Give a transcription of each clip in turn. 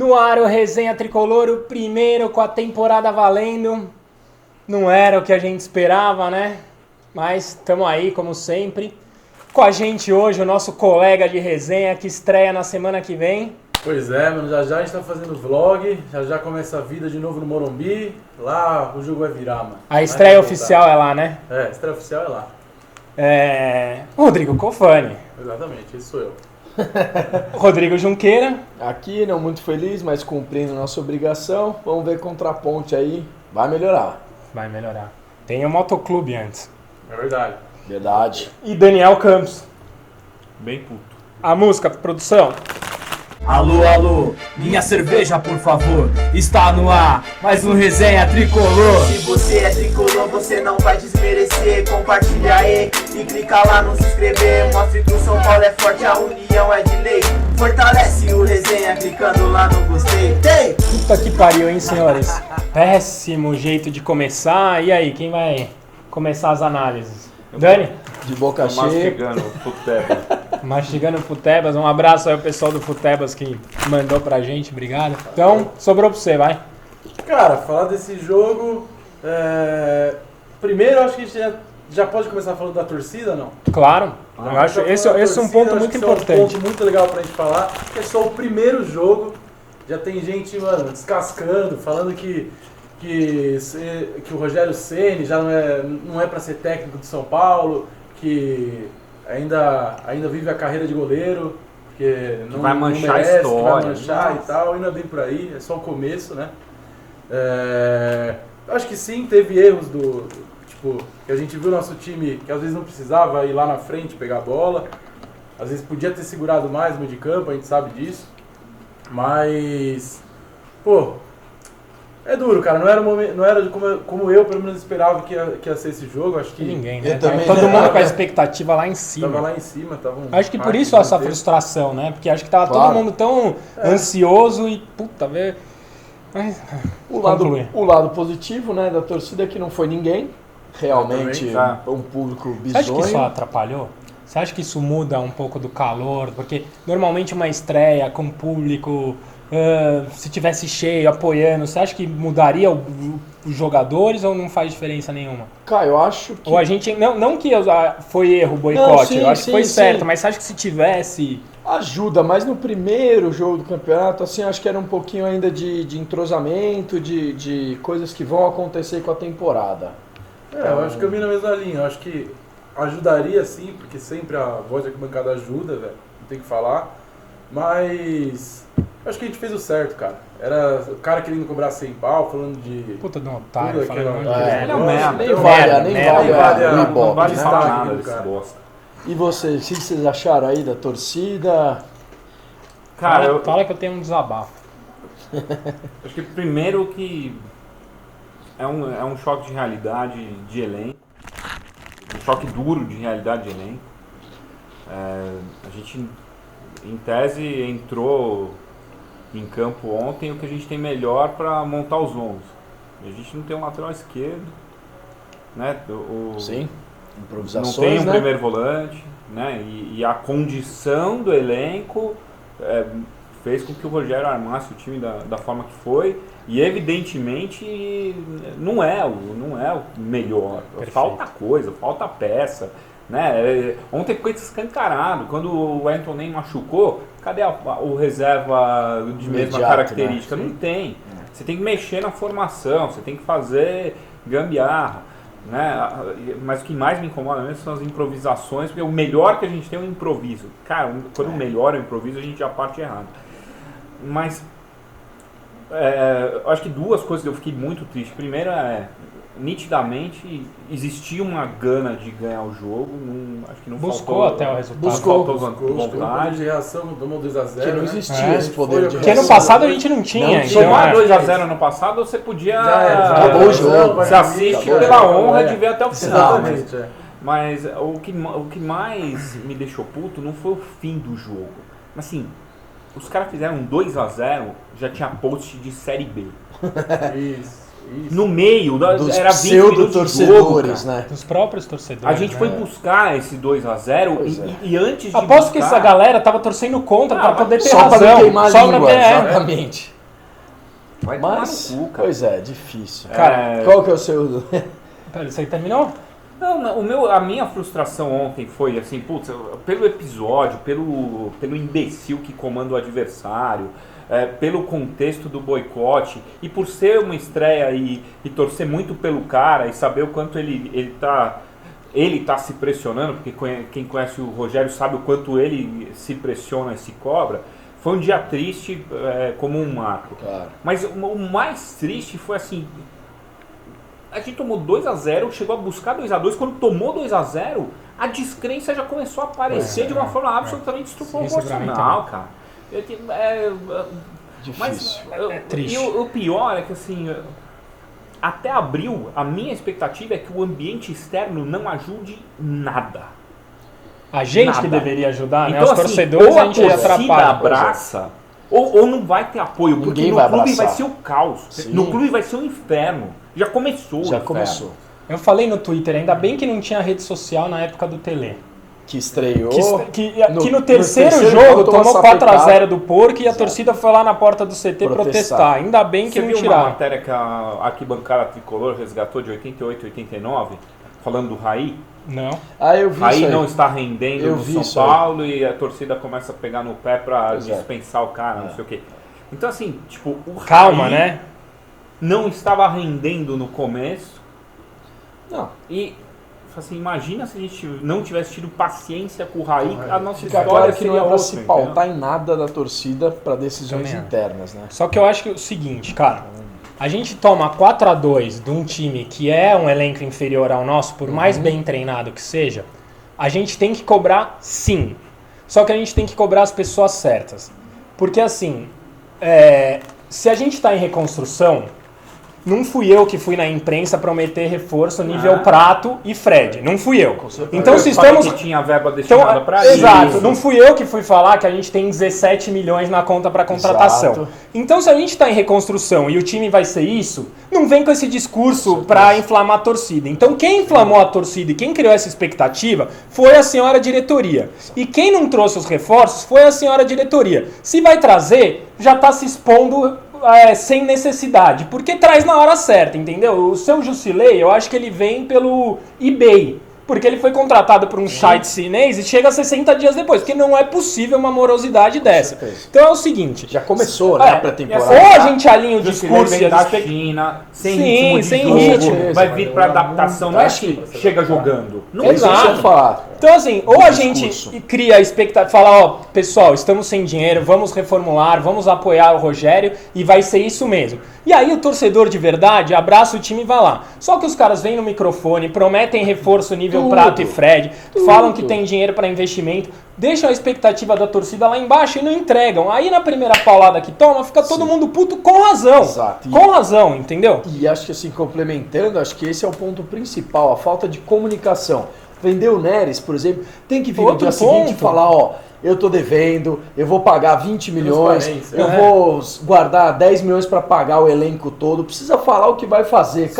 No ar, o Resenha Tricolor, o primeiro com a temporada valendo. Não era o que a gente esperava, né? Mas estamos aí, como sempre. Com a gente hoje, o nosso colega de resenha, que estreia na semana que vem. Pois é, mano, já a gente tá fazendo vlog, já começa a vida de novo no Morumbi. Lá o jogo vai virar, mano. A estreia oficial é lá, né? É, a estreia oficial é lá. Rodrigo Cofani. Exatamente, esse sou eu. Rodrigo Junqueira. Aqui, não muito feliz, mas cumprindo nossa obrigação. Vamos ver contra a ponte aí. Vai melhorar. Vai melhorar. Tem o Motoclube antes. É verdade. Verdade. E Daniel Campos. Bem puto. A música, produção. Alô, alô, minha cerveja, por favor, está no ar, mais um Resenha Tricolor. Se você é tricolor, você não vai desmerecer. Compartilha aí e clica lá no se inscrever. Mostre que o São Paulo é forte, a união é de lei. Fortalece o Resenha clicando lá no gostei. Ei! Puta que pariu, hein, senhores? Péssimo jeito de começar. E aí, quem vai começar as análises? Dani? De boca cheia. Mastigando o futebol. Mastigando o Futebas. Um abraço aí ao pessoal do Futebas que mandou pra gente. Obrigado. Então, sobrou pra você, vai. Cara, falar desse jogo... Primeiro, eu acho que a gente já pode começar falando da torcida, não? Claro. Eu acho esse é um ponto muito importante. É um ponto muito legal pra gente falar, que é só o primeiro jogo. Já tem gente, mano, descascando, falando que o Rogério Ceni já não é pra ser técnico de São Paulo, que ainda vive a carreira de goleiro, que não vai manchar não merece, a história, que vai manchar nossa. e tal, ainda bem por aí, é só o começo, né? Acho que sim, teve erros que a gente viu nosso time, que às vezes não precisava ir lá na frente pegar a bola, às vezes podia ter segurado mais no meio de campo, a gente sabe disso, mas, pô, é duro, cara, não era como eu pelo menos esperava que ia ser esse jogo, acho que... Ninguém, né? Eu também Todo não. mundo com a expectativa lá em cima. Tava lá em cima, Acho que por isso essa frustração, né? Porque acho que tava Claro. todo mundo tão ansioso e, puta, velho... Mas, O conclui. lado positivo, né, da torcida é que não foi ninguém. Realmente, Eu também, um público Você acha que isso bizonho. atrapalhou? Você acha que isso muda um pouco do calor? Porque normalmente uma estreia com público, se tivesse cheio, apoiando, você acha que mudaria os jogadores ou não faz diferença nenhuma? Cara, eu acho que... Ou a gente, não que foi erro o boicote, sim, eu acho que foi sim, certo, sim. mas você acha que se tivesse... Ajuda, mas no primeiro jogo do campeonato, assim, acho que era um pouquinho ainda de entrosamento, de coisas que vão acontecer com a temporada. eu acho que eu vi na mesma linha, eu acho que ajudaria sim, porque sempre a voz da arquibancada ajuda, velho, não tem que falar, mas acho que a gente fez o certo, cara. Era o cara querendo cobrar 100 pau, falando de... Puta de um otário, tudo falando um monte de aquilo. merda. Ele é um merda. Nem Então, vale, merda, nem merda, vale, nem vale a- o Não Ibope, vale né? falar destaque, nada né, desse cara? bosta. E vocês, o que vocês acharam aí da torcida? Cara, Fala que eu tenho um desabafo. acho que primeiro que é um choque de realidade de elenco. Um choque duro de realidade de elenco. A gente, em tese, entrou em campo ontem o que a gente tem melhor para montar os 11. A gente não tem um lateral esquerdo, né? Sim, Não improvisações, tem um né? primeiro volante, né? E a condição do elenco fez com que o Rogério armasse o time da forma que foi. E evidentemente não é o melhor. Perfeito. Falta coisa, falta peça. Né? Ontem ficou escancarado. Quando o Wellington nem machucou, cadê o reserva de mesma Imediato, característica? né? Não tem. Você tem que mexer na formação, você tem que fazer gambiarra. Né? Mas o que mais me incomoda mesmo são as improvisações, porque o melhor que a gente tem é o improviso. Cara, quando o melhor é o improviso, a gente já parte errado. Mas eu acho que duas coisas que eu fiquei muito triste. Primeiro nitidamente existia uma gana de ganhar o jogo, acho que não Buscou faltou, até o resultado. não faltou Teve um poder vontade. de reação, tomou 2x0, Que não né? existia esse poder de Porque ano reação. passado a gente não tinha. Não então, tinha. Tomar é. 2x0 no passado, você podia... Acabou o jogo. Você assiste Acabou o pela jogo, honra é. de ver até o final. Exatamente, Mas o que mais me deixou puto não foi o fim do jogo. Mas assim, os caras fizeram 2x0, já tinha post de Série B. Isso. no meio, Dos era 20 minutos de jogo, pseudo-torcedores, cara. né? Dos próprios torcedores. A gente né? foi buscar esse 2-0 Pois é. e antes de Aposto que buscar, essa galera tava torcendo contra pra poder ter Só pra razão. não queimar a Só pra língua, ter. exatamente. vai tomar Mas, no cu, cara. pois é, difícil. Cara, Qual que é o seu... Pera, isso aí terminou? Não, a minha frustração ontem foi assim, putz, pelo episódio, pelo imbecil que comanda o adversário, pelo contexto do boicote e por ser uma estreia e torcer muito pelo cara e saber o quanto ele tá se pressionando, porque quem conhece o Rogério sabe o quanto ele se pressiona e se cobra. Foi um dia triste como um marco. Claro. Mas o mais triste foi assim, a gente tomou 2-0, chegou a buscar 2-2, quando tomou 2-0, a descrença já começou a aparecer de uma forma absolutamente desproporcional, cara. Difícil. triste. E o pior é que assim, até abril, a minha expectativa é que o ambiente externo não ajude nada. A gente Nada. que deveria ajudar, né? Então, Os assim, torcedores ou a gente torcida atrapalha. abraça, ou não vai ter apoio, porque Ninguém no vai clube abraçar. vai ser o caos. Sim. No clube vai ser um inferno. Já começou o Já inferno. começou. Eu falei no Twitter, ainda bem que não tinha rede social na época do Tele. Que estreou... Que no terceiro terceiro jogo jogo tomou tomou 4-0 do Porco e a Exato. torcida foi lá na porta do CT protestar. Ainda bem que Você não viu uma tiraram. matéria que a arquibancada tricolor resgatou de 88 89, falando do Raí? Não. Ah, eu vi Raí isso aí. não está rendendo Eu no vi São isso aí. Paulo e a torcida começa a pegar no pé pra Pois é. dispensar o cara, não sei o quê. Então assim, tipo, o Calma, Raí né? não estava rendendo no começo Não. e assim, imagina se a gente não tivesse tido paciência com o Raí, a nossa Fica história claro que não seria é pra outra, se entendeu? pautar em nada da torcida para decisões Também acho. internas, né? Só que eu acho que é o seguinte, cara. A gente toma 4-2 de um time que é um elenco inferior ao nosso, por mais bem treinado que seja, a gente tem que cobrar sim. Só que a gente tem que cobrar as pessoas certas. Porque assim, se a gente está em reconstrução, não fui eu que fui na imprensa prometer reforço nível Prato e Fred. Não fui eu. Então se Eu falei estamos... que tinha verba destinada Então, para isso. exato, não fui eu que fui falar que a gente tem 17 milhões na conta para contratação. Exato. Então, se a gente está em reconstrução e o time vai ser isso, não vem com esse discurso para inflamar a torcida. Então, quem inflamou a torcida e quem criou essa expectativa foi a senhora diretoria. E quem não trouxe os reforços foi a senhora diretoria. Se vai trazer, já está se expondo sem necessidade, porque traz na hora certa, entendeu? O seu Jusilei, eu acho que ele vem pelo eBay. Porque ele foi contratado por um site chinês e chega 60 dias depois. Porque não é possível uma morosidade dessa. certeza. Então é o seguinte... Já começou, né, a pré-temporada. Ou a gente alinha o Discurso discurso e da as expectativas... China, sem Sim, ritmo de sem jogo, ritmo. vai vir para adaptação, não é Acho que chega jogando. Não É isso que eu Exato. ia falar. Então assim, ou a gente discurso. cria a expectativa, fala, ó, pessoal, estamos sem dinheiro, vamos reformular, vamos apoiar o Rogério e vai ser isso mesmo. E aí o torcedor de verdade abraça o time e vai lá. Só que os caras vêm no microfone, prometem reforço nível Tudo. Prato e Fred, falam que Tudo. tem dinheiro para investimento, deixam a expectativa da torcida lá embaixo e não entregam. Aí na primeira paulada que toma, fica todo mundo puto com razão. Exato. E- Com razão, entendeu? E acho que assim, complementando, acho que esse é o ponto principal, a falta de comunicação. Vender o Neres, por exemplo, tem que vir no Outro dia seguinte e ponto. falar, ó, eu tô devendo, eu vou pagar 20 milhões, Transparência, eu vou guardar 10 milhões para pagar o elenco todo, precisa falar o que vai fazer.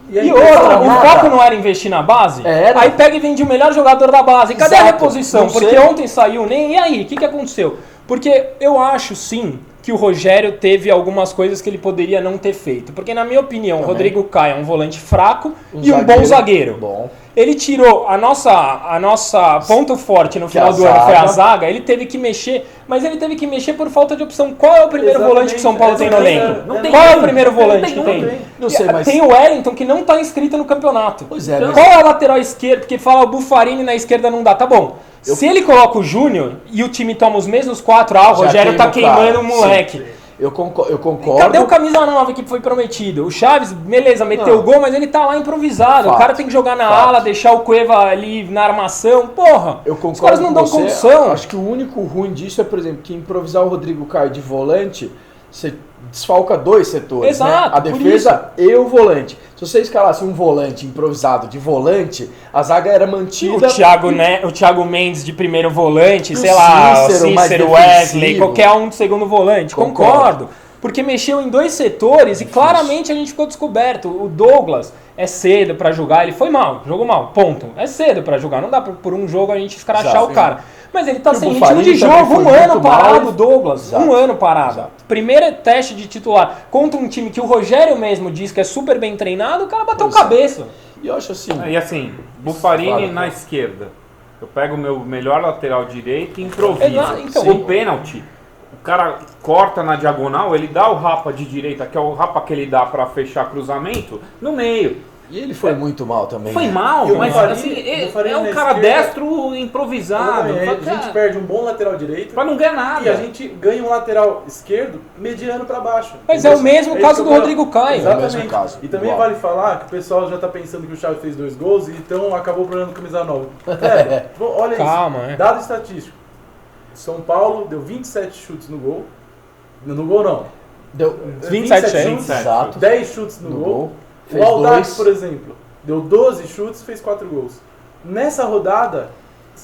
E aí, outra, fala o nada. foco não era investir na base? Era. Aí pega e vende o melhor jogador da base. Cadê a Exato. reposição? Não Porque sei. ontem saiu nem... E aí, o que aconteceu? Porque eu acho, sim, que o Rogério teve algumas coisas que ele poderia não ter feito. Porque, na minha opinião, o Também. Rodrigo Caio é um volante fraco Um e um bom zagueiro. Bom. Ele tirou a nossa ponto forte no Que final a do ano, foi a zaga. zaga. Ele teve que mexer, mas ele teve que mexer por falta de opção. Qual é o primeiro Exatamente, volante que São Paulo tem no exatamente. elenco? Não tem Qual é o nenhum. primeiro volante que Não tem? tem. Não sei, mas... Tem o Wellington que não tá inscrito no campeonato. Pois é, Qual mas- é a lateral esquerda? Porque fala o Bufarini na esquerda não dá. Tá bom. Se ele coloca o Júnior e o time toma os mesmos 4, o Já Rogério tá queima o cara, queimando o moleque. Eu concordo. Cadê o camisa 9 que foi prometido? O Chaves, beleza, meteu Não. o gol, mas ele tá lá improvisado. Fato. O cara tem que jogar na Fato. ala, deixar o Cueva ali na armação. Porra, Eu concordo os caras não com dão você. condição. Acho que o único ruim disso é, por exemplo, que improvisar o Rodrigo Caio de volante, você desfalca dois setores, Exato, né? A por defesa e o volante. Se você escalasse um volante improvisado de volante, a zaga era mantida... O Thiago Mendes de primeiro volante, O sei lá, o Cícero mais Cícero, Wesley, defensivo. qualquer um de segundo volante. Concordo. Concordo. porque mexeu em 2 setores e claramente a gente ficou descoberto. O Douglas é cedo pra jogar, ele foi mal, jogou mal, ponto. É cedo pra jogar, não dá por um jogo a gente escrachar Exato, o cara. Mas ele tá E o sem Buffarini ritmo de também jogo, foi um ano muito mal. parado, Douglas. Exato. Um ano parado. Exato. Primeiro teste de titular contra um time que o Rogério mesmo diz que é super bem treinado, o cara bateu Pois é. cabeça. E eu acho assim... E assim, Buffarini Claro, na claro. esquerda. Eu pego o meu melhor lateral direito e improviso. Então, O pênalti, o cara corta na diagonal, ele dá o rapa de direita, que é o rapa que ele dá pra fechar cruzamento, no meio. E ele foi muito mal também. Foi né? mal, E o mas Buffarini- assim, o Buffarini é um na cara esquerda- destro improvisado. A gente perde um bom lateral direito Pra não ganhar nada. e a gente ganha um lateral esquerdo mediano pra baixo. Mas Entendeu? é o mesmo isso caso que eu do falo. Rodrigo Caio. Exatamente. É o mesmo caso. E também Igual. vale falar que o pessoal já tá pensando que o Chaves fez 2 gols e então acabou o problema do camisa 9. Velho, olha Calma, isso. é. Dado estatístico. São Paulo deu 27 chutes no gol. No gol não. Deu 27 chutes. 27. Exato. 10 chutes no No gol. gol. O Fez Aldax, 2. por exemplo, deu 12 chutes, fez 4 gols. Nessa rodada,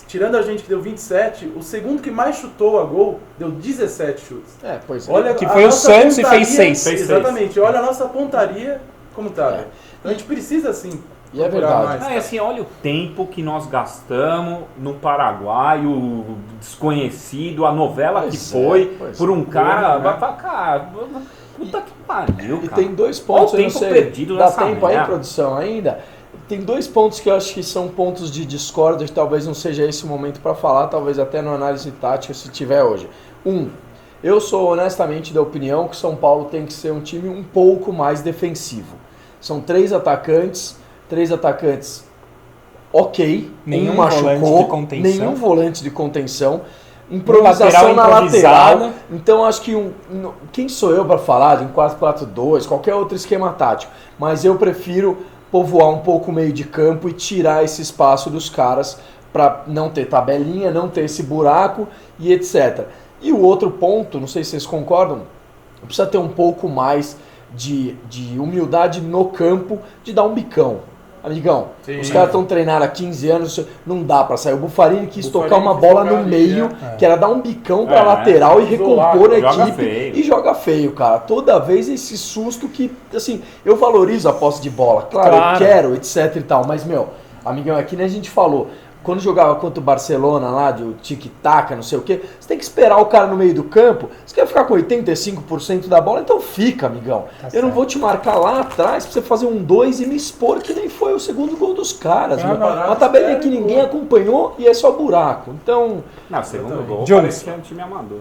tirando a gente que deu 27, o segundo que mais chutou a gol deu 17 chutes. É, pois é. Olha Que a foi o nossa Santos e pontaria- fez 6. Fez seis. Exatamente. Olha a nossa pontaria como tá. É. velho. Então a gente precisa, assim, E é procurar verdade. mais. Não, e assim, olha o tempo que nós gastamos no Paraguai, o desconhecido, a novela que Pois foi, é, pois por um é. cara. Né? Vai falar, cara, puta que pariu, E cara. tem 2 Olha pontos, o eu não tempo sei, perdido dá nessa tempo aí, merda. produção, ainda? Tem 2 pontos que eu acho que são pontos de discórdia, que talvez não seja esse o momento para falar, talvez até no análise tática se tiver hoje. Eu sou honestamente da opinião que São Paulo tem que ser um time um pouco mais defensivo. São 3 atacantes ok, Nenhum um volante machucou, de contenção. nenhum volante de contenção, improvisação lateral na improvisado. lateral. Então acho que quem sou eu para falar de um 4-4-2, qualquer outro esquema tático, mas eu prefiro povoar um pouco o meio de campo e tirar esse espaço dos caras para não ter tabelinha, não ter esse buraco e etc. E o outro ponto, não sei se vocês concordam, precisa ter um pouco mais de humildade no campo, de dar um bicão. Amigão, Sim. os caras estão treinando há 15 anos, não dá pra sair. O Buffarini quis Buffarini tocar uma quis bola tocar no ali, meio, né? que era dar um bicão pra É, lateral e isolar, recompor a joga equipe. feio. E joga feio, cara. Toda vez esse susto que, assim, eu valorizo a posse de bola. Claro, Claro. eu quero, etc e tal. Mas, meu, amigão, aqui nem a gente falou. Quando jogava contra o Barcelona lá, de tic-tac, não sei o quê, você tem que esperar o cara no meio do campo. Você quer ficar com 85% da bola? Então fica, amigão. Eu não vou te marcar lá atrás pra você fazer um 2 e me expor, que nem foi o segundo gol dos caras. Ah, meu. barato, Uma tabelinha sério, que ninguém pô. acompanhou e é só buraco. Então, Não, o segundo gol Jones. parece que é um time amador.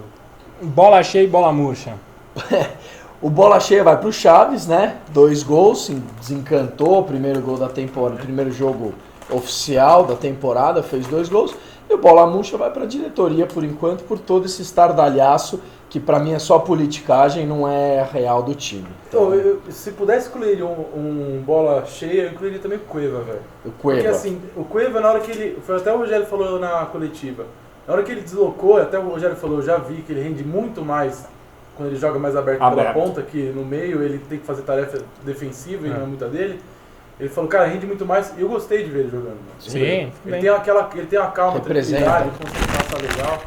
Bola cheia e bola murcha. o bola cheia vai pro Chaves, né? 2 gols, desencantou o primeiro gol da temporada, primeiro jogo oficial da temporada, fez 2 gols. E o bola murcha vai pra diretoria por enquanto, por todo esse estardalhaço que pra mim é só politicagem, não é real do time. Então, se pudesse incluir um bola cheia, eu incluiria também o Cueva, velho. O Porque Cueva. assim, o Cueva, na hora que ele. Foi até o Rogério falou na coletiva. Na hora que ele deslocou, até o Rogério falou, eu já vi que ele rende muito mais quando ele joga mais aberto pela Aberto. ponta, que no meio ele tem que fazer tarefa defensiva e não é muita dele. Ele falou, cara, rende muito mais. E eu gostei de ver ele jogando. mano. Sim, Ele bem. tem uma calma, Representa. tranquilidade, consegue passar legal.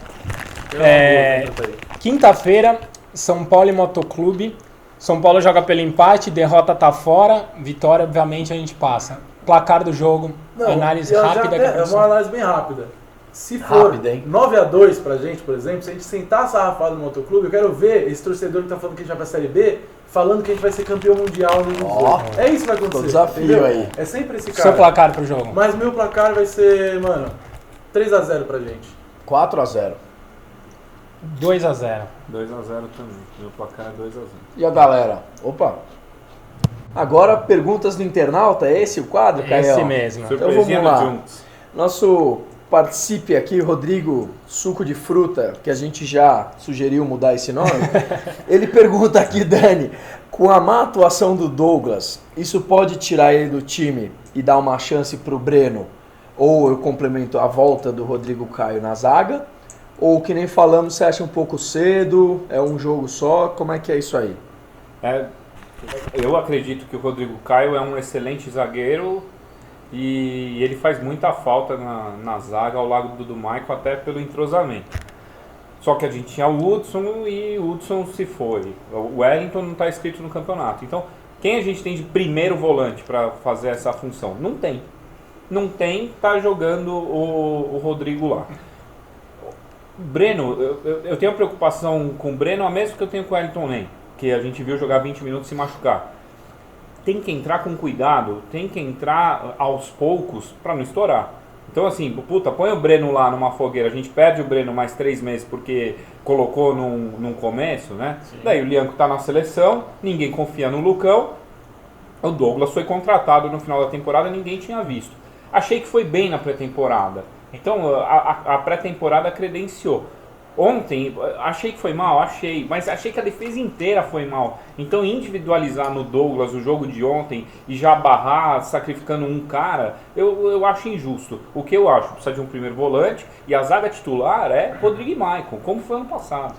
Tem uma É, boa jogada aí. Quinta-feira, São Paulo e Motoclube. São Paulo joga pelo empate, derrota tá fora, vitória, obviamente, a gente passa. Placar do jogo, análise eu já rápida. até- que a é uma pessoa- análise bem rápida. Se for Rápida, hein? 9-2 pra gente, por exemplo, se a gente sentar a sarrafada no Motoclube, eu quero ver esse torcedor que tá falando que a gente vai pra Série B, falando que a gente vai ser campeão mundial no 2018. Ó, É isso que vai acontecer. desafio entendeu? aí. É sempre esse Seu cara. placar pro jogo. Mas meu placar vai ser, mano, 3-0 pra gente. 4-0. 2-0. 2x0 também. Meu placar é 2x0. E a galera? Opa! Agora, perguntas do internauta, é esse o quadro, Caio? Esse mesmo. Surpresinha vamos lá. do Juntos. Nosso participe aqui, Rodrigo Suco de Fruta, que a gente já sugeriu mudar esse nome, ele pergunta aqui, Dani, com a má atuação do Douglas, isso pode tirar ele do time e dar uma chance pro Breno? Ou eu complemento a volta do Rodrigo Caio na zaga? Ou que nem falamos, você acha um pouco cedo, é um jogo só, como é que é isso aí? Eu acredito que o Rodrigo Caio é um excelente zagueiro e ele faz muita falta na zaga ao lado do Maicon, até pelo entrosamento. Só que a gente tinha o Hudson e o Hudson se foi. O Wellington não está inscrito no campeonato. Então, quem a gente tem de primeiro volante para fazer essa função? Não tem. Não tem, tá jogando o Rodrigo lá. Breno, eu tenho preocupação com o Breno, a mesma que eu tenho com o Wellington Nem, que a gente viu jogar 20 minutos e se machucar. Tem que entrar com cuidado, tem que entrar aos poucos para não estourar. Então assim, puta, põe o Breno lá numa fogueira, a gente perde o Breno mais 3 meses porque colocou num começo, né? Sim. Daí o Lianco tá na seleção, ninguém confia no Lucão, o Douglas foi contratado no final da temporada, ninguém tinha visto. Achei que foi bem na pré-temporada. Então, a pré-temporada credenciou. Ontem, achei que foi mal, mas achei que a defesa inteira foi mal. Então, individualizar no Douglas o jogo de ontem e já barrar sacrificando um cara, eu acho injusto. O que eu acho? Precisa de um primeiro volante e a zaga titular é Rodrigo e Maicon, como foi ano passado.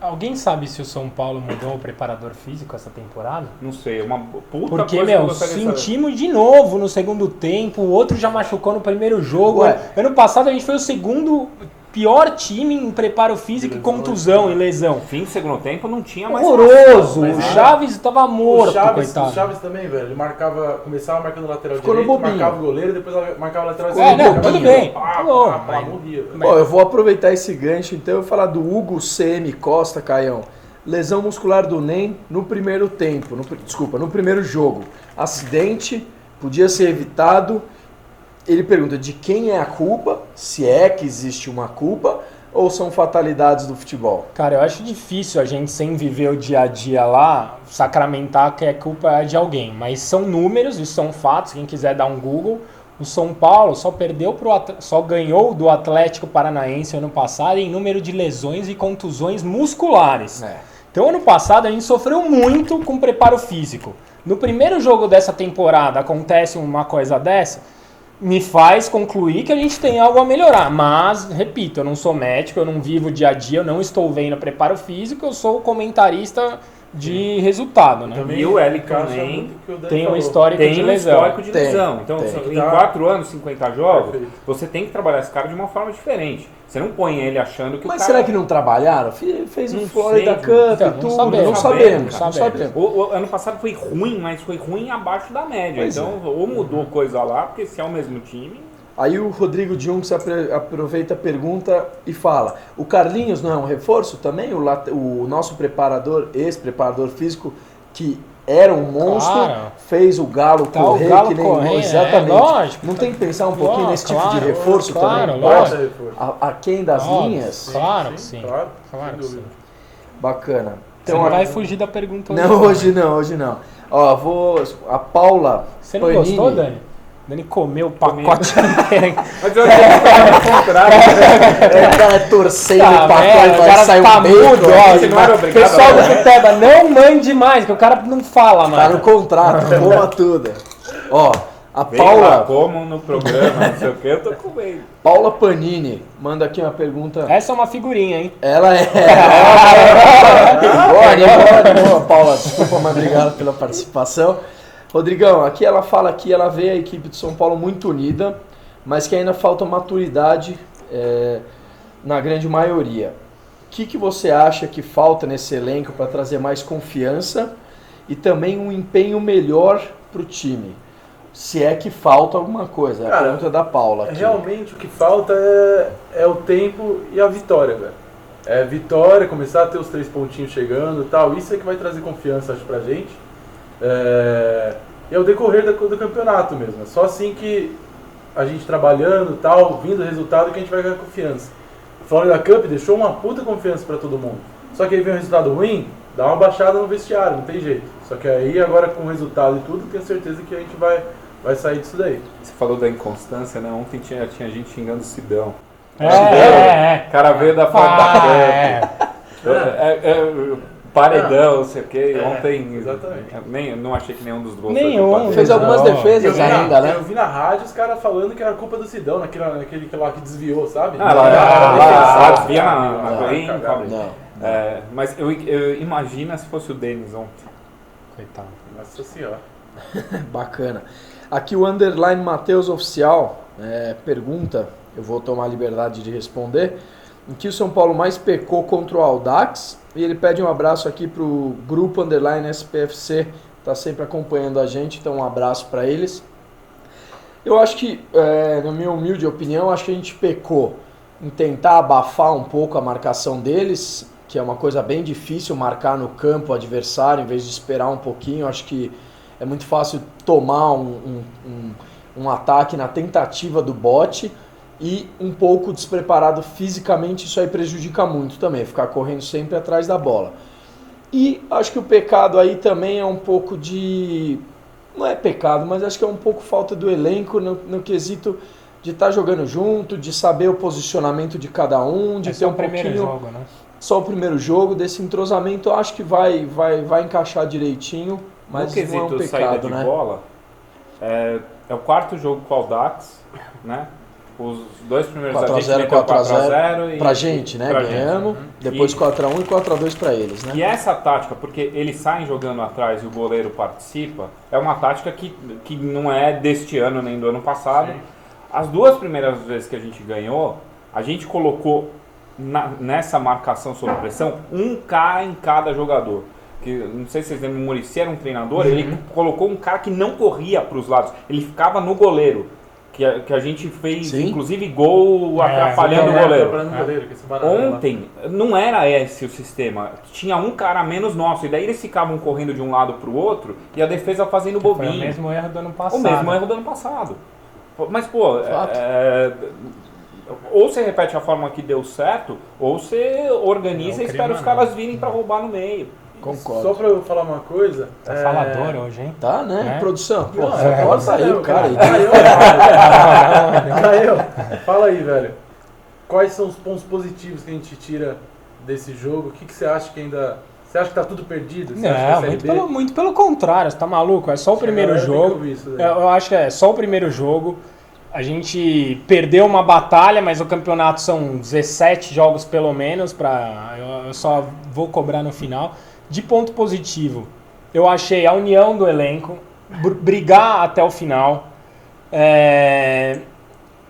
Alguém sabe se o São Paulo mudou o preparador físico essa temporada? Não sei, uma puta Porque, coisa que eu gostaria de saber. sentimos de novo no segundo tempo, o outro já machucou no primeiro jogo. Ué. Ano passado a gente foi o segundo pior time em preparo físico e contusão e lesão. Fim do segundo tempo não tinha mais Horroroso! Mas O Chaves estava morto, coitado. O Chaves também, velho. Ele começava marcando lateral Ficou no direito, bobinho. marcava o goleiro, depois marcava o lateral Não, tudo bem. Morria. Bom, eu vou aproveitar esse gancho então e falar do Hugo CM Costa, Caião. Lesão muscular do NEM no primeiro tempo, no primeiro jogo. Acidente, podia ser evitado. Ele pergunta de quem é a culpa, se é que existe uma culpa, ou são fatalidades do futebol? Cara, eu acho difícil a gente, sem viver o dia a dia lá, sacramentar que a culpa é de alguém. Mas são números e são fatos, quem quiser dar um Google. O São Paulo só ganhou do Atlético Paranaense ano passado em número de lesões e contusões musculares. Então, ano passado, a gente sofreu muito com preparo físico. No primeiro jogo dessa temporada, acontece uma coisa dessa, me faz concluir que a gente tem algo a melhorar. Mas, repito, eu não sou médico, eu não vivo o dia a dia, eu não estou vendo preparo físico, eu sou comentarista de resultado, né? E o Wellington Nem tem um histórico de lesão. Então, em 4 anos, 50 jogos, você tem que trabalhar esse cara de uma forma diferente. Você não põe ele achando que Mas o cara... será que não trabalharam? Fez um Florida Cup então, e tudo. Não sabemos. O ano passado foi ruim, mas foi ruim abaixo da média. Pois então, ou mudou coisa lá, porque se é o mesmo time... Aí o Rodrigo Junks aproveita a pergunta e fala: o Carlinhos não é um reforço também? O nosso ex-preparador físico, que era um monstro, fez o Galo correr, que nem exatamente. Lógico, não tem que pensar um pouquinho nesse tipo de reforço também? Lógico. Aquém das linhas? Claro que sim. Claro que sim. Bacana. Então, você não vai fugir da pergunta hoje. Hoje não. Ó, a Paula Você não Panini, gostou, Dani? Dani comeu o pacote inteiro. Mas eu ia contrário. O cara torcendo o pacote, o cara sai tá um bacon. mudo, ó. Você não era obrigado Pessoal a do Futeba, não mande mais, que o cara não fala, Tá mano. no contrato, coma tudo. Ó, a Paula... Paula, como no programa, não sei o que, eu tô comendo. Paula Panini manda aqui uma pergunta. Essa é uma figurinha, hein? Ela é. Boa, Paula, desculpa, mas obrigado pela participação. Rodrigão, aqui ela fala que ela vê a equipe do São Paulo muito unida, mas que ainda falta maturidade na grande maioria. O que você acha que falta nesse elenco para trazer mais confiança e também um empenho melhor para o time? Se é que falta alguma coisa, é a pergunta da Paula aqui. Realmente o que falta é o tempo e a vitória, velho. É vitória, começar a ter os 3 pontinhos chegando e tal, isso é que vai trazer confiança, acho, pra gente. E é o decorrer do campeonato mesmo. É só assim que a gente trabalhando e tal, vindo o resultado, que a gente vai ganhar confiança. O Florida Cup deixou uma puta confiança pra todo mundo. Só que aí vem um resultado ruim, dá uma baixada no vestiário, não tem jeito. Só que aí agora com o resultado e tudo, tenho certeza que a gente vai sair disso daí. Você falou da inconstância, né? Ontem tinha gente xingando o Sidão. O cara veio da paredão, não sei o que. Ontem, exatamente. não achei que nenhum dos gols Nenhum. Fez algumas defesas ainda, né? Eu vi na rádio os caras falando que era culpa do Sidão, naquele lá que desviou, sabe? Desvia na mas eu imagina se fosse o Denis ontem. Coitado. Nossa senhora. Bacana. Aqui o underline Matheus Oficial pergunta, eu vou tomar a liberdade de responder. em que o São Paulo mais pecou contra o Audax. E ele pede um abraço aqui para o grupo _SPFC, está sempre acompanhando a gente, então um abraço para eles. Eu acho que, na minha humilde opinião, acho que a gente pecou em tentar abafar um pouco a marcação deles, que é uma coisa bem difícil marcar no campo o adversário, em vez de esperar um pouquinho. Acho que é muito fácil tomar um ataque na tentativa do bote e um pouco despreparado fisicamente, isso aí prejudica muito também, ficar correndo sempre atrás da bola. E acho que o pecado aí também é um pouco de... Não é pecado, mas acho que é um pouco falta do elenco no quesito de estar jogando junto, de saber o posicionamento de cada um, de ter um pouquinho... jogo, né? Só o primeiro jogo, desse entrosamento, eu acho que vai encaixar direitinho, mas no quesito não é um saída pecado, de né? bola, é o quarto jogo com o Audax, né? Os dois primeiros 4x0, 4x0 pra gente, né? Ganhamos, depois 4x1 e 4x2 pra eles, né? E essa tática, porque eles saem jogando atrás e o goleiro participa, é uma tática que não é deste ano nem do ano passado. Sim. As duas primeiras vezes que a gente ganhou, a gente colocou nessa marcação sob pressão um cara em cada jogador. Que, não sei se vocês lembram, o Muricy era um treinador, ele colocou um cara que não corria para os lados, ele ficava no goleiro. Que a gente fez, Sim. Inclusive, gol atrapalhando o goleiro. Ontem, não era esse o sistema. Tinha um cara a menos nosso. E daí eles ficavam correndo de um lado para o outro e a defesa fazendo bobinho. Foi o mesmo erro do ano passado. O mesmo erro do ano passado. Mas, pô, ou você repete a forma que deu certo, ou você organiza e espera os caras virem para roubar no meio. Concordo. Só pra eu falar uma coisa... Tá falador hoje, hein? Tá, né? Produção? Pô, Corta aí o cara aí. Caio, fala aí, velho. Quais são os pontos positivos que a gente tira desse jogo? O que você acha que ainda... Você acha que tá tudo perdido? Você acha que muito pelo contrário, você tá maluco? É só o primeiro jogo. Eu acho que é só o primeiro jogo. A gente perdeu uma batalha, mas o campeonato são 17 jogos pelo menos. Eu só vou cobrar no final. De ponto positivo, eu achei a união do elenco, brigar até o final.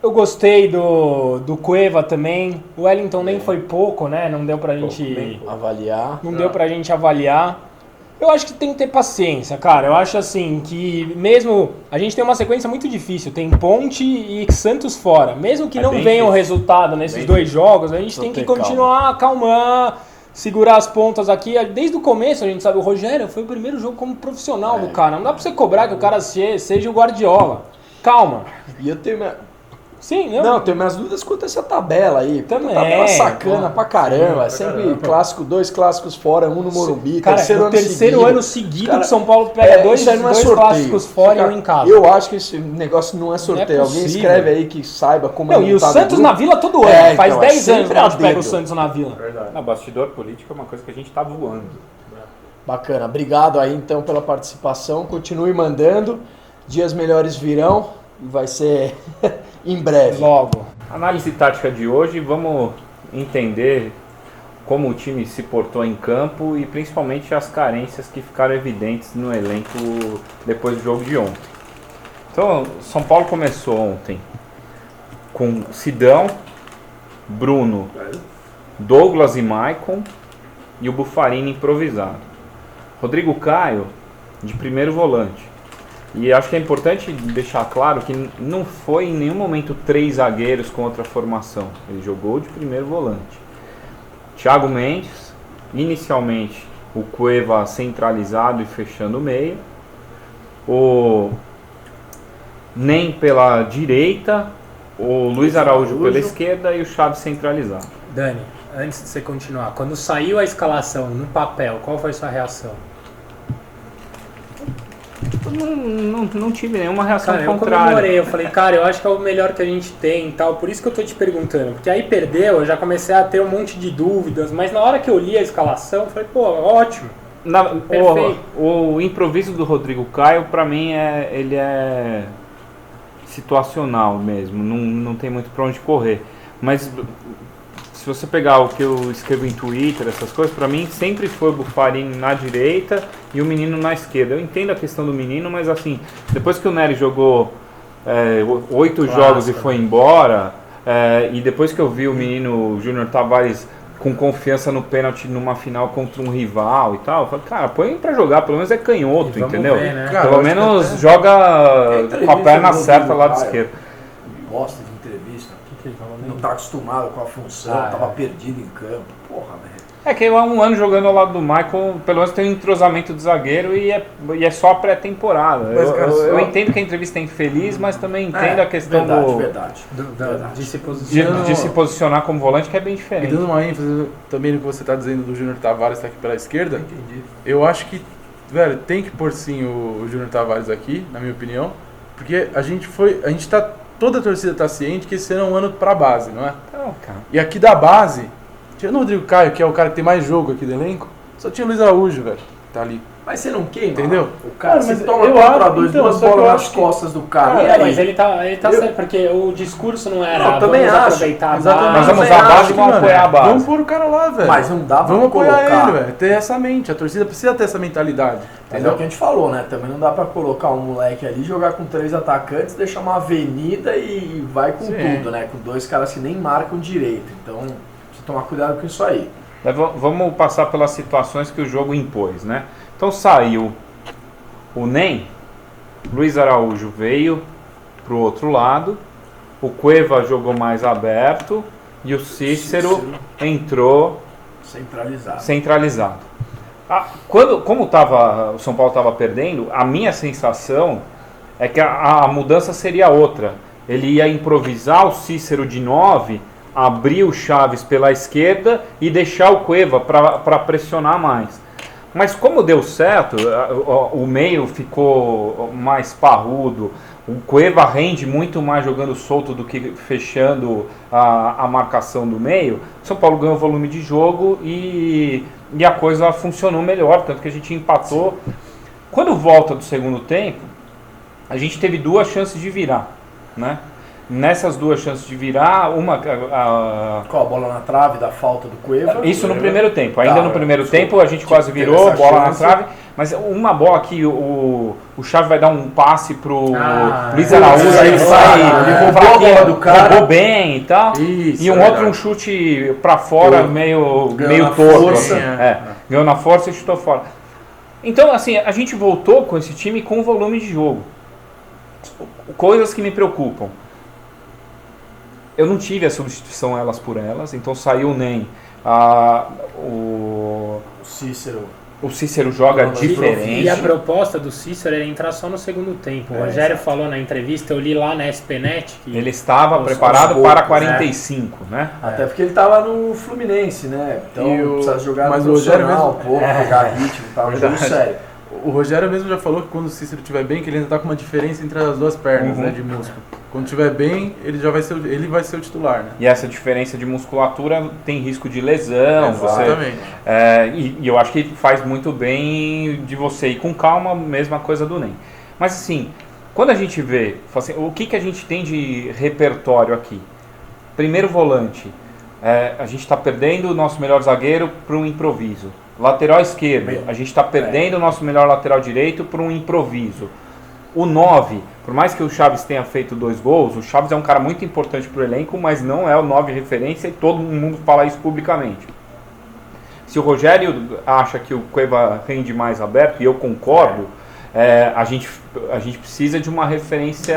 Eu gostei do Cueva também. O Wellington nem foi pouco, né? Não deu pra gente avaliar. Não deu pra gente avaliar. Eu acho que tem que ter paciência, cara. Eu acho assim que mesmo... A gente tem uma sequência muito difícil. Tem Ponte e Santos fora. Mesmo que não venha o resultado nesses dois jogos, a gente tem que continuar, acalmar, segurar as pontas aqui. Desde o começo a gente sabe, o Rogério foi o primeiro jogo como profissional do cara. Não dá pra você cobrar que o cara seja o Guardiola. Calma. E eu tenho... Sim, não, tenho minhas dúvidas quanto a essa tabela aí. Também. Tabela sacana pra caramba. Sim, sempre clássico, 2 clássicos fora, um no Morumbi. Cara, terceiro ano seguido que o São Paulo pega dois clássicos fora e um em casa. Eu acho que esse negócio não é sorteio. Alguém escreve aí que saiba como é montado. E o Santos na Vila todo ano. Faz 10 anos que a gente pega o Santos na Vila. Na bastidor político é uma coisa que a gente tá voando. Bacana. Obrigado aí então pela participação. Continue mandando. Dias melhores virão. E vai ser em breve. Logo. Análise tática de hoje, vamos entender como o time se portou em campo e principalmente as carências que ficaram evidentes no elenco depois do jogo de ontem. Então, São Paulo começou ontem com Sidão, Bruno, Douglas e Maicon e o Buffarini improvisado. Rodrigo Caio de primeiro volante. E acho que é importante deixar claro que não foi em nenhum momento 3 zagueiros contra a formação. Ele jogou de primeiro volante. Thiago Mendes, inicialmente o Cueva centralizado e fechando o meio. O Nem pela direita, o Luiz Araújo pela esquerda e o Chaves centralizado. Dani, antes de você continuar, quando saiu a escalação no papel, qual foi a sua reação? Não tive nenhuma reação contrária. Eu comemorei, eu falei, cara, eu acho que é o melhor que a gente tem e tal, por isso que eu tô te perguntando, porque aí perdeu, eu já comecei a ter um monte de dúvidas, mas na hora que eu li a escalação, eu falei, pô, ótimo, perfeito. O improviso do Rodrigo Caio, pra mim, ele é situacional mesmo, não tem muito pra onde correr, mas se você pegar o que eu escrevo em Twitter, essas coisas, pra mim sempre foi o Buffarini na direita e o menino na esquerda. Eu entendo a questão do menino, mas assim, depois que o Nery jogou 8 jogos e foi embora, E depois que eu vi o menino Júnior Tavares com confiança no pênalti numa final contra um rival e tal, eu falei, cara, põe pra jogar, pelo menos é canhoto, E vamos entendeu? ver, né? Cara, Pelo eu acho menos que joga com a perna do certa Rodrigo lá de Caio. esquerda. Bosta de entrevista. Que ele falou Não mesmo? tá acostumado com a função, Ah, tava é. perdido em campo. Porra, velho. É que há um ano jogando ao lado do Michael, pelo menos tem um entrosamento de zagueiro e é só pré-temporada. Mas, cara, Eu só- entendo que a entrevista é infeliz, mas também entendo a questão verdade. De se de, posicionar. de se posicionar como volante, que é bem E diferente. dando uma ênfase também no que você tá dizendo do Júnior Tavares tá aqui pela esquerda, Entendi. eu acho que, velho, tem que pôr sim o Júnior Tavares aqui, na minha opinião, porque toda a torcida tá ciente que esse ano é um ano pra base, não é? Então, cara. E aqui da base, tirando o Rodrigo Caio, que é o cara que tem mais jogo aqui do elenco, só tinha o Luiz Araújo, velho, tá ali. Mas você não queima? Entendeu? O cara, Cara, mas você toma eu 4x2, então, duas só que eu bolas nas acho que- costas do cara. e É, aí? mas ele tá Eu- certo, porque o discurso não era Eu também vamos acho. aproveitar a Exatamente. base. Nós vamos também a base acho e vamos Mano, apoiar a base. Vamos pôr o cara lá, velho. Mas não dá pra Vamos apoiar colocar. ele, velho. Ter essa mente. A torcida precisa ter essa mentalidade. Mas é Entendeu? o que a gente falou, né? Também não dá pra colocar um moleque ali, jogar com 3 atacantes, deixar uma avenida e vai com Sim. tudo, né? Com 2 caras que nem marcam direito. Então, precisa tomar cuidado com isso aí. Vamos passar pelas situações que o jogo impôs, né? Então saiu o NEM, Luiz Araújo veio pro outro lado, o Cueva jogou mais aberto e o Cícero entrou Centralizado. centralizado. Como o São Paulo estava perdendo, a minha sensação é que a mudança seria outra. Ele ia improvisar o Cícero de 9, abrir o Chaves pela esquerda e deixar o Cueva para pressionar mais. Mas como deu certo, o meio ficou mais parrudo, o Cueva rende muito mais jogando solto do que fechando a marcação do meio, o São Paulo ganhou volume de jogo e a coisa funcionou melhor, tanto que a gente empatou. Quando volta do segundo tempo, a gente teve 2 chances de virar, né? Nessas 2 chances de virar, uma... Com a bola na trave da falta do Cueva. Isso no primeiro tempo. Ainda no primeiro desculpa. tempo a gente quase Teve virou, essa bola na chance. trave. Mas uma bola que o Chaves vai dar um passe pro Luiz é. Araújo, Isso, ele isso, sai, ele roubou a fraquinho, bola do cara. roubou bem e tal. Isso, E um é outro verdade. um chute pra fora, meio Ganhou na torto. força. assim. Ganhou na força e chutou fora. Então, assim, a gente voltou com esse time com volume de jogo. Coisas que me preocupam. Eu não tive a substituição elas por elas, então saiu nem o Cícero joga diferente. E a proposta do Cícero era entrar só no segundo tempo. O Rogério falou na entrevista, eu li lá na SPNet que Ele estava Aos preparado poucos, para 45, né? Até porque ele tava no Fluminense, né? Então E o- precisa jogar mas no o Rogério profissional, mesmo- pegar ritmo, tá? Um jogo Verdade. sério. O Rogério mesmo já falou que quando o Cícero estiver bem, que ele ainda tá com uma diferença entre as 2 pernas, Uhum. né, de músculo. Quando estiver bem, ele vai ser o titular, né? E essa diferença de musculatura tem risco de lesão. Exatamente. E eu acho que faz muito bem de você ir com calma, mesma coisa do NEM. Mas assim, quando a gente vê, fala assim, o que a gente tem de repertório aqui? Primeiro volante, a gente está perdendo o nosso melhor zagueiro para um improviso. Lateral esquerdo, a gente está perdendo o nosso melhor lateral direito para um improviso. O 9, por mais que o Chaves tenha feito 2 gols, o Chaves é um cara muito importante para o elenco, mas não é o 9 referência e todo mundo fala isso publicamente. Se o Rogério acha que o Cueva rende mais aberto, e eu concordo, a gente precisa de uma referência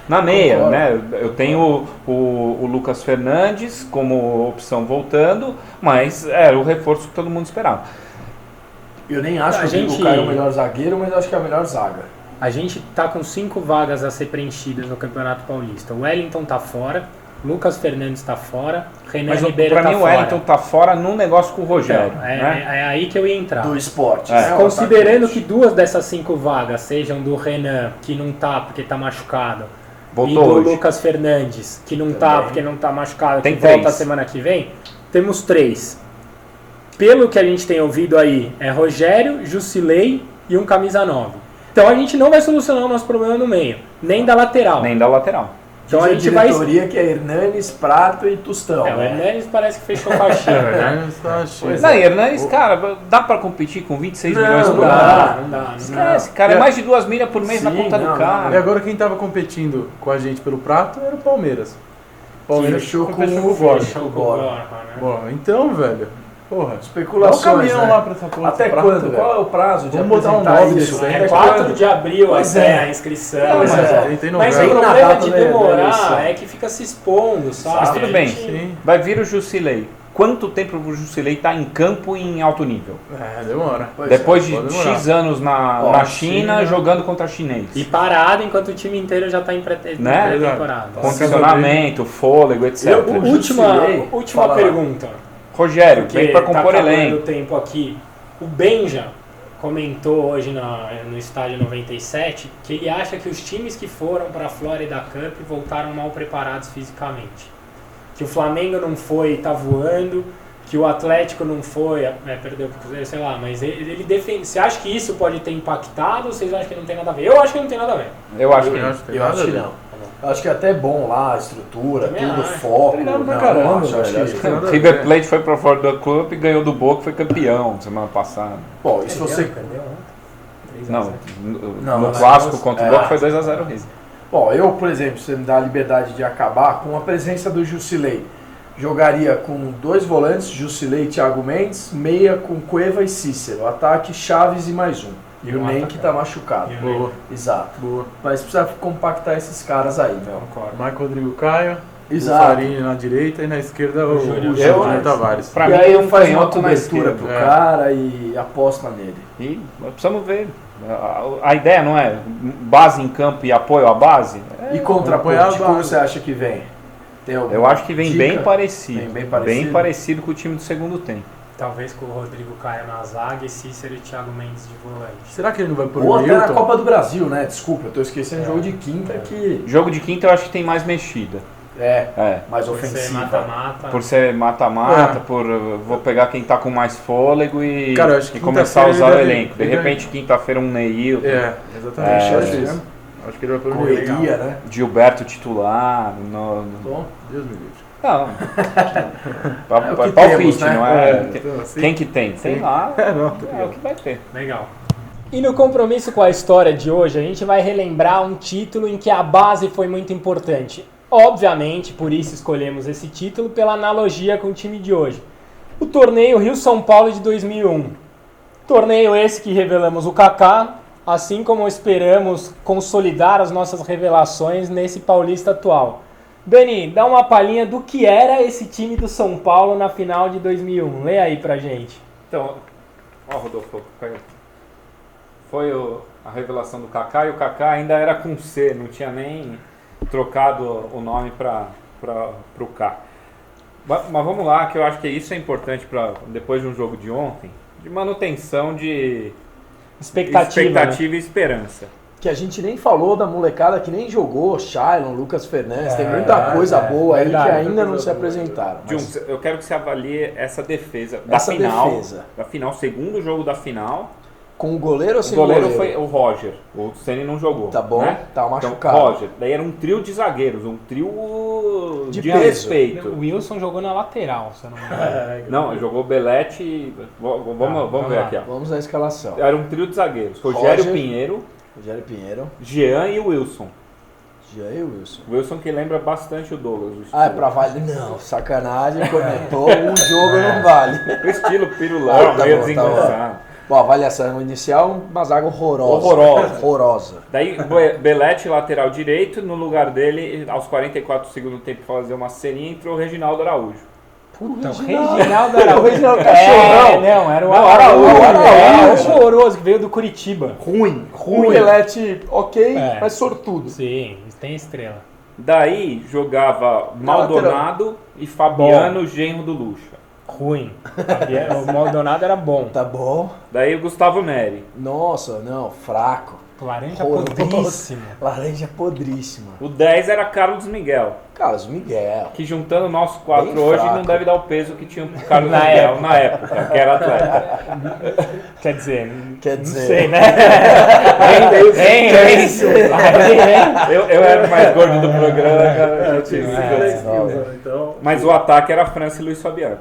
na meia, Concordo. né? Eu tenho o Lucas Fernandes como opção voltando, mas era o reforço que todo mundo esperava. Eu nem acho A que o Rodrigo gente- Caio é o melhor zagueiro, mas acho que é a melhor zaga. a gente tá com 5 vagas a ser preenchidas no Campeonato Paulista. O Wellington tá fora, Lucas Fernandes tá fora, Renan Mas Ribeiro para tá mim o fora. Wellington tá fora num negócio com o Rogério. Então, né? é aí que eu ia entrar. Do esporte. É. né? O Considerando atacante. que 2 dessas 5 vagas sejam do Renan, que não tá porque tá machucado, e Voltou do hoje. Lucas Fernandes, que não tá Também. porque não tá machucado, Tem que volta 3. semana que vem, temos 3. Pelo que a gente tem ouvido aí, é Rogério, Jusilei e um camisa 9. Então a gente não vai solucionar o nosso problema no meio, nem da lateral. Nem da lateral. Então a Diz gente vai... diretoria que é Hernanes, Prato e Tostão. O né? Hernandes parece que fechou caixinha, né? Pois Não, é. Hernanes, cara, dá pra competir com 26 milhões por não ano? dá. Não Esquece, cara, é mais de 2 milhas por mês na Sim, conta do não, cara. E agora quem tava competindo com a gente pelo prato era o Palmeiras. Palmeiras Fechou com o o Borja. Show com o Bora. Borja, né? Bom, então, velho, porra, dá um Especulações, caminhão né? lá pra essa porra. Até desse prato, quando? velho. Qual é o prazo de Vamos botar um apresentar nome isso? desse aí, É né? 4 de abril Pois até é. a inscrição. Não, mas tem Mas o novela. na problema data de da demorar eleição. é que fica se expondo, sabe? Mas tudo bem. Sim. Vai vir o Jusilei. Quanto tempo o Jusilei tá em campo e em alto nível? Demora. Pois Depois pode de demorar. X anos na Ó, China, China. jogando contra chinês. E parado enquanto o time inteiro já está em Né? pré-temporada. Condicionamento, fôlego, etc. Jusilei, Última fala lá. pergunta. Rogério, Porque vem pra tá compor acabando elenco. o tempo aqui. O Benja comentou hoje no estádio 97 que ele acha que os times que foram para a Florida Cup voltaram mal preparados fisicamente. Que o Flamengo não foi, tá voando, que o Atlético não foi, perdeu pro Cruzeiro, sei lá, mas ele defende. Você acha que isso pode ter impactado ou vocês acham que não tem nada a ver? Eu acho que não tem nada a ver. Eu acho que Eu acho que tem Eu nada acho a que ver. não. Eu acho que é até bom lá, a estrutura, Também tudo, acho. foco. Treinado pra Não, caramba, não acho, velho. acho que Tem nada o a River ver. Plate foi pra Florida Club e ganhou do Boca, foi campeão semana passada. Bom, e se você... Perdeu ontem? 3 a Não, 0. Não, no mas- clássico contra o é. Boca foi 2-0 River. Bom, eu, por exemplo, se você me dá a liberdade de acabar com a presença do Jusilei, jogaria com 2 volantes, Jusilei e Thiago Mendes, meia com Cueva e Cícero, ataque Chaves e mais um. E o um Ney que atacante. tá machucado. E o Ney. Boa, Exato. boa. Mas precisa compactar esses caras aí, meu. Concordo. Marco Rodrigo Caio, Exato. o Farini na direita e na esquerda o Júnior Júnior Tavares. Pra e mim, aí um faz uma canhoto na cobertura esquerda. pro É. cara e aposta nele. E precisamos ver. A ideia não é base em campo e apoio à base? E contra apoiar a Ponte, como base. você acha que vem? Tem alguma Eu acho que vem dica? bem parecido. Vem bem parecido? Bem parecido com o time do segundo tempo. Talvez com o Rodrigo Caio na zaga e Cícero e Thiago Mendes de volante. Será que ele não vai por Ou o até na Milton? Copa do Brasil, né? Desculpa, eu tô esquecendo o jogo de quinta que Jogo de quinta eu acho que tem mais mexida. é mais Por ser ofensiva. mata-mata. Por ser mata-mata, É. por vou pegar quem tá com mais fôlego e, Cara, eu acho que e começar a quinta-feira usar o ele deve- elenco. De ele repente, quinta-feira um Neil, É, exatamente. É, acho isso. Acho que ele vai pelo Milton. Correria, né? Gilberto titular. Bom, Deus me livre. Não. É o que Palpite, temos, né? não é? então, assim- Quem que tem? Sei lá. Não, tô É o ligado. que vai ter. Legal. E no compromisso com a história de hoje, a gente vai relembrar um título em que a base foi muito importante. Obviamente, por isso escolhemos esse título, pela analogia com o time de hoje. O torneio Rio-São Paulo de 2001. Torneio esse que revelamos o Kaká, assim como esperamos consolidar as nossas revelações nesse Paulista atual. Dani, dá uma palhinha do que era esse time do São Paulo na final de 2001. Lê aí pra gente. Então, ó, Rodolfo, foi a revelação do Kaká e o Kaká ainda era com C, não tinha nem trocado o nome para o K. Mas vamos lá, que eu acho que isso é importante para depois de um jogo de ontem, de manutenção de expectativa e esperança. que a gente nem falou da molecada que nem jogou, Shailon, Lucas Fernandes, tem muita verdade, coisa boa aí verdade. que ainda não se apresentaram. mas- Juntos, eu quero que você avalie essa defesa Essa da final, defesa. segundo jogo da final. Com o goleiro ou O sem goleiro foi o Roger, o Ceni não jogou. Tá bom, né? tá Então, machucado. Roger, daí era um trio de zagueiros, um trio De de peso. respeito. O Wilson jogou na lateral, se eu não me engano. Não, jogou Belete e... Vamos ver lá. aqui, ó. Vamos à escalação. Era um trio de zagueiros. Rogério Roger. Pinheiro, Rogério Pinheiro, Jean e o Wilson. Jair Wilson. O Wilson que lembra bastante o Douglas. O Ah, é estilo. pra valer? Não, sacanagem, comentou, um jogo não vale. O estilo pirulão, Ah, tá meio bom, tá desengonçado. Bom, avaliação inicial, uma zaga horrorosa. Horrorosa. Horrorosa. Daí Belete, lateral direito, no lugar dele, aos 44 do segundo tempo, pra fazer uma ceninha, entrou o Reginaldo Araújo. Então, Reginaldo. Reginaldo O Araújo. Reginaldo É, Cachorrão. não, era o Não, Araújo. Araújo. Horroroso, que veio do Curitiba. Ruim. O Belete, ok, É. mas sortudo. Sim, tem estrela. Daí jogava Maldonado e Fabiano, genro do Lucha. Ruim. O Maldonado era bom. Tá bom. Daí o Gustavo Neri. Nossa, não, fraco. Laranja Horroroso. podríssimo. Laranja podríssima. O 10 era Carlos Miguel, Carlos Miguel. que juntando nós quatro Bem hoje fraco. não deve dar o peso que tinha o Carlos Na Miguel época. na época, que era atleta. Quer dizer, Quer não dizer- sei, né? Vem. Eu era o mais gordo do programa, cara. Então, Mas o ataque era França e Luiz Fabiano.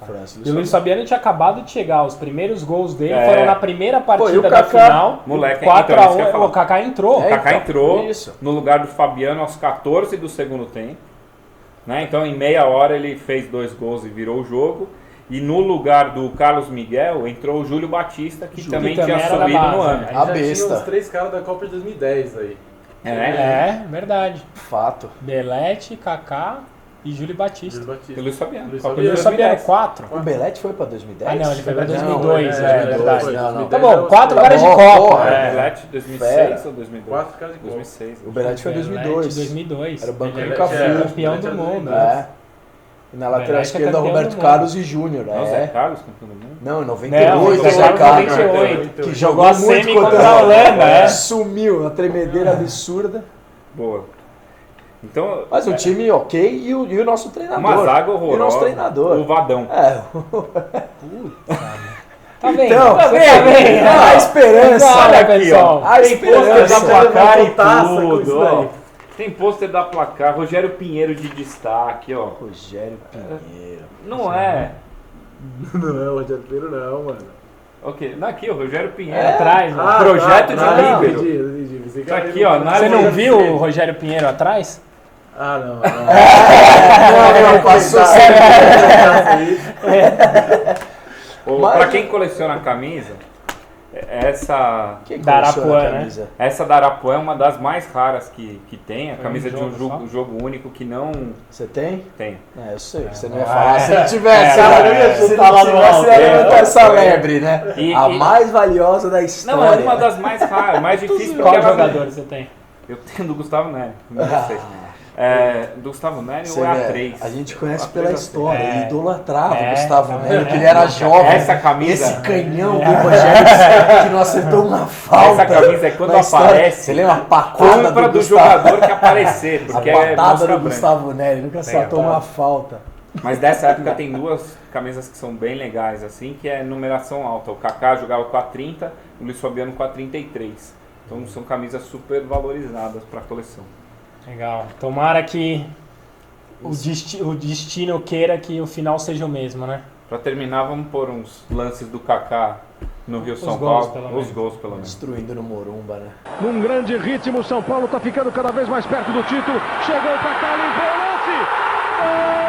França, E o Luiz Fabiano tinha acabado de chegar. Os primeiros gols dele É. foram na primeira partida Pô, e o da Kaká? final. Moleque, 4 então, a isso que eu ia 1. falar. O Kaká entrou. O Kaká então, entrou isso. no lugar do Fabiano aos 14 do segundo tempo. né? Então em meia hora ele fez 2 gols e virou o jogo. E no lugar do Carlos Miguel entrou o Júlio Batista, que também tinha também era da subido no base, ano. né? Aí A já besta. tinha os 3 caras da Copa de 2010 aí. Verdade. Fato. Belete, Kaká e Júlio Batista. Júlio Batista. E Luiz Fabiano. Luiz Copa de Eu Fabiano. sabia 2010. 4. O Belete foi pra 2010? Ah, não, ele foi pra Não, 2002, é, é verdade. foi, Não, não. 2010 Tá bom, era o 4 caras de Tá bom, Copa. porra. É. Belete 2006 Fera. ou 2002? 4 caras de Copa. 2006. O Belete foi em Belete, 2002. 2002. Era o banco Ele do é Cafu. campeão do mundo. É. E na lateral Belete é esquerda, campeão Roberto do mundo. Carlos e Júnior. Não, Zé É. Carlos, campeão do mundo. Não, em Não, 98, Zé Zé Carlos Carlos. 98. Que Jogou jogou a muito semi contra contra a Holanda, é. Sumiu, uma tremedeira absurda. Boa. Então, Mas um time ok e o nosso treinador. uma zaga horrorosa. E o nosso treinador. O Vadão. É. Tá vendo? Então, tá você vendo? a esperança. Olha, Olha aqui, pessoal. A Tem pôster da esperança. placar e Taça com isso tudo, ó. daí. Tem pôster da placar, Rogério Pinheiro de destaque, ó. Rogério Pinheiro. Não é. Não, o Rogério Pinheiro não, mano. Ok, não, aqui, ó, Rogério Pinheiro. É atrás, ó. Projeto de não, líbero. entendi. Você Tá aqui, ó, na Você não Rogério viu o Pinheiro. Rogério Pinheiro atrás? Ah, não. Não, passou Ô, Mas- Pra quem coleciona camisa, essa Da Arapuã, né? essa da Arapuã é uma das mais raras que tem. A camisa de um jogo jogo único que não Você tem? tem. É, eu sei. Você não ia falar se não É, tivesse. você Se tá não lá no tivesse, alto, ia é. levantar essa lebre, né? E- A e- mais valiosa da história. Não, é uma das mais raras, mais difíceis. Qual porque ela- jogador você tem? Eu tenho do Gustavo Neri, não sei. É, do Gustavo Neri Você ou é vê, A3? a gente conhece A pela três, história. É. Ele idolatrava É, o Gustavo também, Neri, né? que ele era jovem. Essa camisa- Esse canhão do Rogério que não acertou uma falta. Essa camisa é quando na história. aparece, Você lembra a patada compra do Gustavo? jogador que aparecer, A porque é patada mosca do branca. Gustavo Neri, nunca acertou uma falta. Mas dessa época tem 2 camisas que são bem legais, assim, que é numeração alta. O Kaká jogava com a 30, o Luiz Fabiano com a 33. Então são camisas super valorizadas para a coleção. Legal. Tomara que o destino queira que o final seja o mesmo, né? Para terminar, vamos pôr uns lances do Kaká no Rio São gols, Paulo. pelo Os menos. gols, pelo menos. Destruindo no Morumba, né? Num grande ritmo, São Paulo está ficando cada vez mais perto do título. Chegou o Kaká, limpou o lance.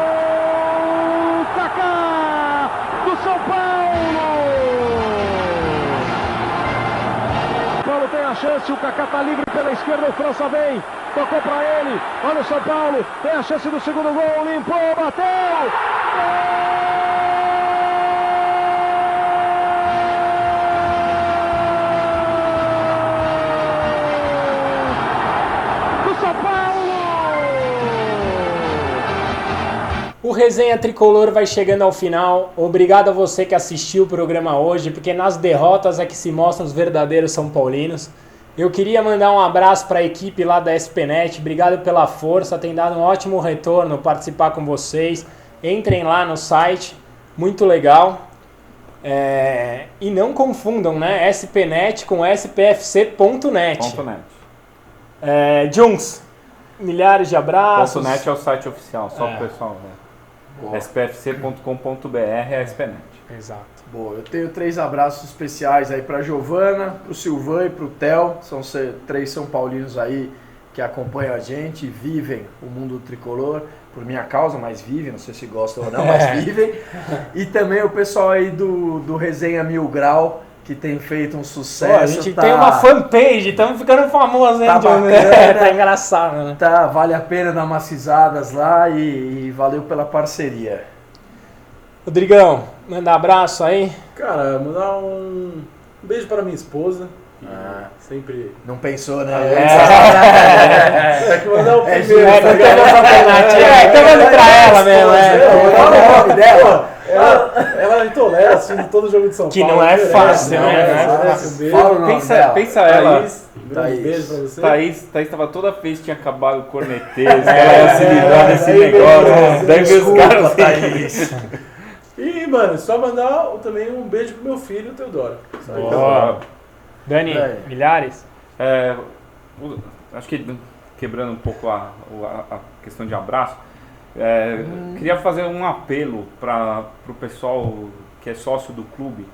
Gol! Kaká do São Paulo. Paulo tem a chance, o Kaká está livre pela esquerda, o França vem, tocou para ele. Olha o São Paulo, tem a chance do segundo gol, limpou, bateu. O Resenha Tricolor vai chegando ao final. Obrigado a você que assistiu o programa hoje, porque nas derrotas é que se mostram os verdadeiros São Paulinos. Eu queria mandar um abraço para a equipe lá da SPNet. Obrigado pela força, tem dado um ótimo retorno participar com vocês. Entrem lá no site, muito legal. E não confundam, né? SPNet com spfc.net. Ponto .net. Junks, milhares de abraços. Ponto .net é o site oficial, só É. pro pessoal, né? spfc.com.br é a SPNet. Exato. Boa, eu tenho 3 abraços especiais aí pra Giovana, pro Silvan e pro Theo. São 3 São Paulinos aí que acompanham a gente, vivem o mundo do tricolor, por minha causa, mas vivem, não sei se gostam ou não, mas vivem. E também o pessoal aí do Resenha Mil Grau, que tem feito um sucesso. Pô, a gente tem uma fanpage, estamos ficando famosos, hein, Tá John? bacana. Tá engraçado, né? Tá, vale a pena dar umas risadas lá e valeu pela parceria. Rodrigão, manda abraço aí. Cara, mandar um beijo para minha esposa. Que sempre. Não pensou, né? É que mandar o primeiro. Não tá tem ligado? essa alternativa. Então manda pra ela mesmo, Qual é o nome dela? Ela me tolera assistindo todo jogo de São Que Paulo. não é merece, fácil, né? merece, Não é merece. fácil. Um beijo. Fala o nome dela. Pensa ela. Thaís, um grande Thaís. beijo pra você. Thaís tava toda vez que tinha acabado o corneteiro, que ela ia se livrar desse aí negócio. beleza. Daí os caras Thaís. E, mano, só mandar também um beijo pro meu filho, Teodoro. Só isso. Boa. Dani, É. milhares? Acho que quebrando um pouco a questão de abraço, queria fazer um apelo para o pessoal que é sócio do clube,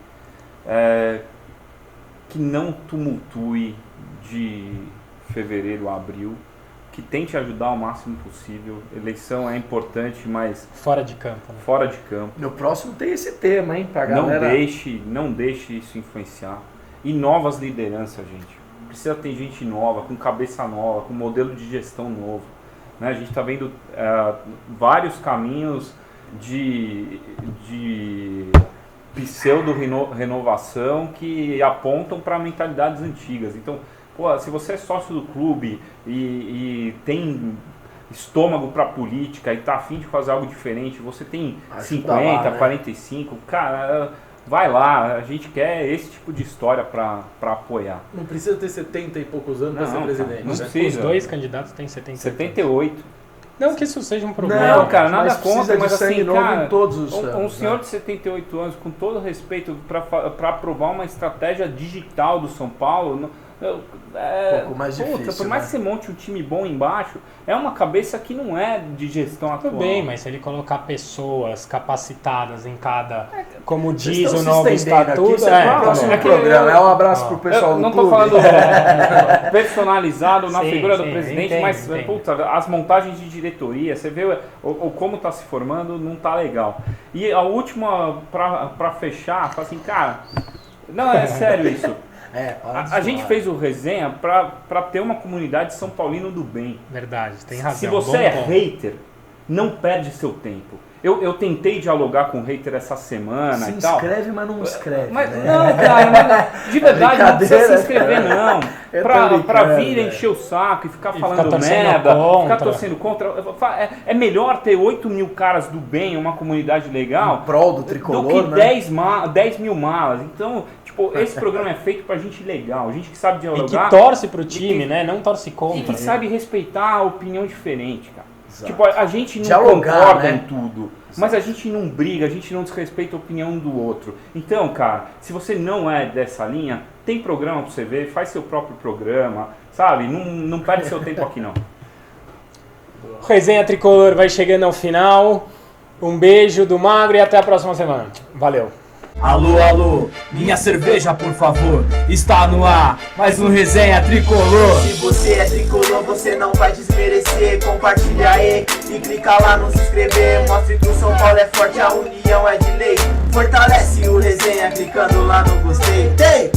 que não tumultue de fevereiro, abril, que tente ajudar o máximo possível. Eleição é importante, mas Fora de campo, né? fora de campo. No próximo tem esse tema, hein, pra Não galera. deixe isso influenciar. E novas lideranças, gente. Precisa ter gente nova, com cabeça nova, com modelo de gestão novo. Né? A gente está vendo vários caminhos de pseudo-renovação que apontam para mentalidades antigas. Então, pô, se você é sócio do clube e tem estômago para política e tá afim de fazer algo diferente, você tem Ajuda 50, lá, né? 45, cara, vai lá, a gente quer esse tipo de história para apoiar. Não precisa ter 70 e poucos anos para ser Não, presidente. cara, não né? precisa. Os dois candidatos têm 70. 78. Não que isso seja um problema. Não, cara, nada mas contra, precisa de mas sangue assim, novo cara, em todos os um anos, senhor né? de 78 anos, com todo respeito, para aprovar uma estratégia digital do São Paulo, Um pouco mais difícil, por mais né? que você monte um time bom embaixo, é uma cabeça que não é de gestão atual. Tudo bem, mas se ele colocar pessoas capacitadas em cada, como Vocês diz estão o se novo estendendo aqui, estatuto, isso é pro tá próximo bom. É que programa. É um abraço Ó, pro pessoal Eu do não clube. tô falando personalizado na Sim, figura do sim, presidente, entendo, mas entendo. puta, as montagens de diretoria, você vê o como tá se formando, não tá legal. E a última, pra fechar, fala assim, cara, não, é sério isso. A gente fez o resenha pra ter uma comunidade São Paulino do bem. Verdade, tem razão. Se você bom é ponto. hater, não perde seu tempo. Eu tentei dialogar com o hater essa semana Se e tal. inscreve, mas não escreve. Mas, né? não, cara, mas de verdade não precisa se brincadeira, inscrever, cara. não. Eu tô Pra brincando, vir velho. encher o saco e ficar E falando ficar torcendo merda, contra. ficar torcendo contra. É melhor ter 8 mil caras do bem, uma comunidade legal, Em prol do do tricolor, que né? 10 mil malas. Então, tipo, esse programa é feito pra gente legal, gente que sabe E que dialogar. torce pro time, que- né? Não torce E contra. que sabe respeitar a opinião diferente, cara. Exato. Tipo, a gente não Dialogar, concorda né? em tudo, mas a gente não briga, a gente não desrespeita a opinião do outro. Então, cara, se você não é dessa linha, tem programa pra você ver, faz seu próprio programa, sabe? Não perde seu tempo aqui, não. O Resenha Tricolor vai chegando ao final. Um beijo do Magro e até a próxima semana. Valeu. Alô, alô, minha cerveja, por favor, está no ar, mais um Resenha Tricolor. Se você é tricolor, você não vai desmerecer. Compartilha aí e clica lá no se inscrever. Mostre que o São Paulo é forte, a união é de lei. Fortalece o resenha clicando lá no gostei. Ei!